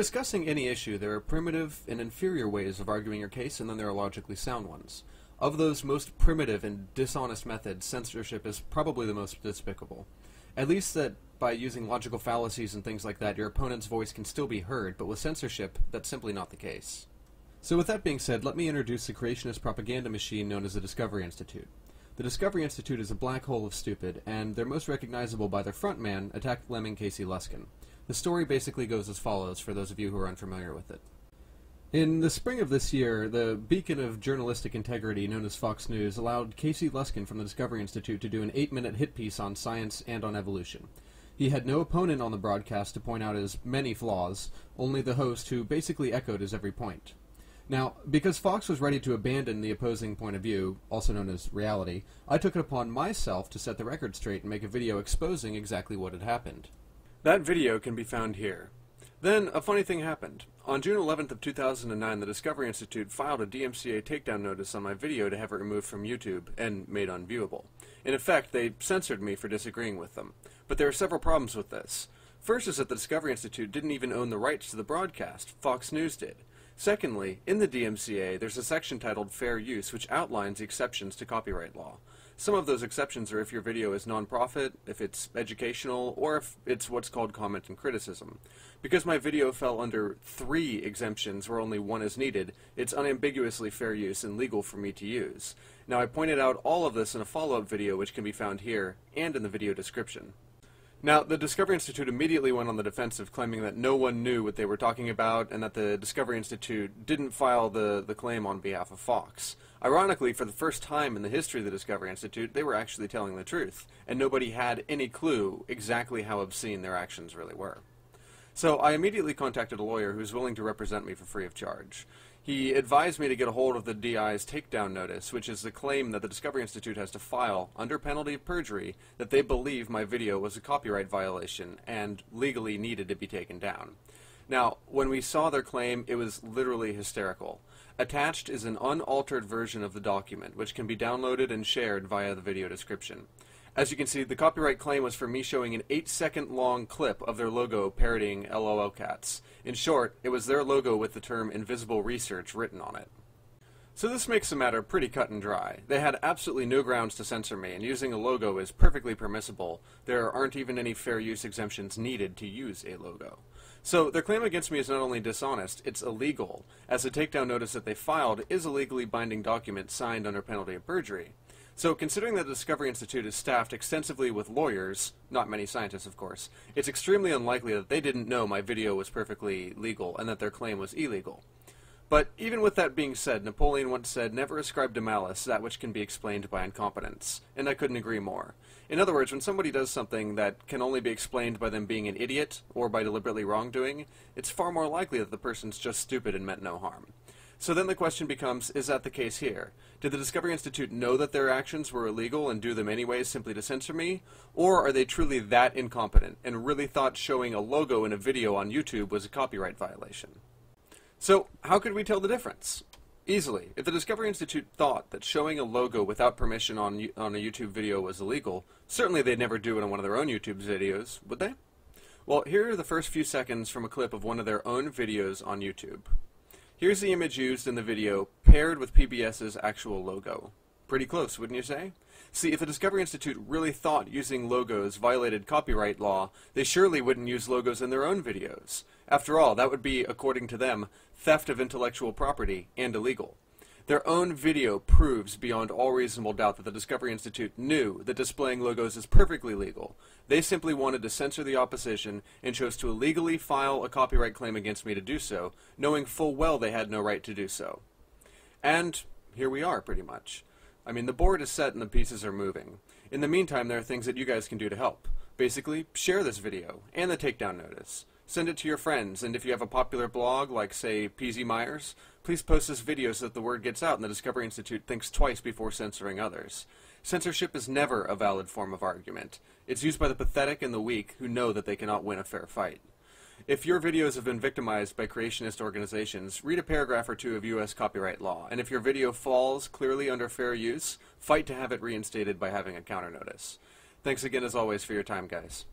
discussing any issue, there are primitive and inferior ways of arguing your case, and then there are logically sound ones. Of those most primitive and dishonest methods, censorship is probably the most despicable. At least that by using logical fallacies and things like that, your opponent's voice can still be heard, but with censorship, that's simply not the case. So with that being said, let me introduce the creationist propaganda machine known as the Discovery Institute. The Discovery Institute is a black hole of stupid, and they're most recognizable by their front man, attacked lemming Casey Luskin. The story basically goes as follows, for those of you who are unfamiliar with it. In the spring of this year, the beacon of journalistic integrity known as Fox News allowed Casey Luskin from the Discovery Institute to do an 8-minute hit piece on science and on evolution. He had no opponent on the broadcast to point out his many flaws, only the host who basically echoed his every point. Now, because Fox was ready to abandon the opposing point of view, also known as reality, I took it upon myself to set the record straight and make a video exposing exactly what had happened. That video can be found here. Then, a funny thing happened. On June 11th of 2009, the Discovery Institute filed a DMCA takedown notice on my video to have it removed from YouTube and made unviewable. In effect, they censored me for disagreeing with them. But there are several problems with this. First is that the Discovery Institute didn't even own the rights to the broadcast. Fox News did. Secondly, in the DMCA, there's a section titled Fair Use, which outlines the exceptions to copyright law. Some of those exceptions are if your video is non-profit, if it's educational, or if it's what's called comment and criticism. Because my video fell under 3 exemptions where only 1 is needed, it's unambiguously fair use and legal for me to use. Now, I pointed out all of this in a follow-up video which can be found here, and in the video description. Now, the Discovery Institute immediately went on the defensive, claiming that no one knew what they were talking about, and that the Discovery Institute didn't file the claim on behalf of Fox. Ironically, for the first time in the history of the Discovery Institute, they were actually telling the truth, and nobody had any clue exactly how obscene their actions really were. So I immediately contacted a lawyer who's willing to represent me for free of charge. He advised me to get a hold of the DI's takedown notice, which is the claim that the Discovery Institute has to file, under penalty of perjury, that they believe my video was a copyright violation and legally needed to be taken down. Now, when we saw their claim, it was literally hysterical. Attached is an unaltered version of the document, which can be downloaded and shared via the video description. As you can see, the copyright claim was for me showing an 8-second long clip of their logo parodying LOL cats. In short, it was their logo with the term invisible research written on it. So this makes the matter pretty cut and dry. They had absolutely no grounds to censor me, and using a logo is perfectly permissible. There aren't even any fair use exemptions needed to use a logo. So their claim against me is not only dishonest, it's illegal, as the takedown notice that they filed is a legally binding document signed under penalty of perjury. So considering that the Discovery Institute is staffed extensively with lawyers, not many scientists of course, it's extremely unlikely that they didn't know my video was perfectly legal and that their claim was illegal. But even with that being said, Napoleon once said, "Never ascribe to malice that which can be explained by incompetence," and I couldn't agree more. In other words, when somebody does something that can only be explained by them being an idiot or by deliberately wrongdoing, it's far more likely that the person's just stupid and meant no harm. So then the question becomes, is that the case here? Did the Discovery Institute know that their actions were illegal and do them anyways simply to censor me? Or are they truly that incompetent and really thought showing a logo in a video on YouTube was a copyright violation? So how could we tell the difference? Easily. If the Discovery Institute thought that showing a logo without permission on a YouTube video was illegal, certainly they'd never do it on one of their own YouTube videos, would they? Well, here are the first few seconds from a clip of one of their own videos on YouTube. Here's the image used in the video, paired with PBS's actual logo. Pretty close, wouldn't you say? See, if the Discovery Institute really thought using logos violated copyright law, they surely wouldn't use logos in their own videos. After all, that would be, according to them, theft of intellectual property and illegal. Their own video proves beyond all reasonable doubt that the Discovery Institute knew that displaying logos is perfectly legal. They simply wanted to censor the opposition and chose to illegally file a copyright claim against me to do so, knowing full well they had no right to do so. And here we are, pretty much. I mean, the board is set and the pieces are moving. In the meantime, there are things that you guys can do to help. Basically, share this video and the takedown notice. Send it to your friends, and if you have a popular blog, like, say, PZ Myers, please post this video so that the word gets out and the Discovery Institute thinks twice before censoring others. Censorship is never a valid form of argument. It's used by the pathetic and the weak who know that they cannot win a fair fight. If your videos have been victimized by creationist organizations, read a paragraph or two of U.S. copyright law, and if your video falls clearly under fair use, fight to have it reinstated by having a counter notice. Thanks again as always for your time, guys.